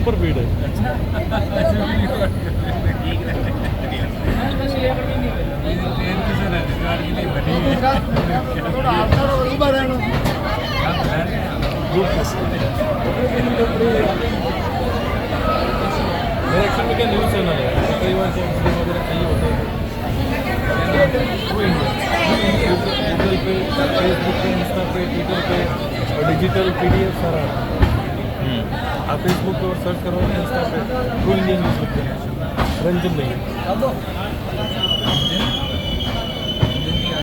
Super भीड़ है। मेरा एक्चुअल में क्या न्यूज़ चैनल है, कई बार से वगैरह चाहिए होते हैं गूगल पे, फेसबुक पे, इंस्टा पे, ट्विटर पे और डिजिटल PDF सारा। आप फेसबुक पे और सर्च करो, इंस्टा पे फुल इंडियन न्यूज़ लिखते हैं, रंजन नहीं।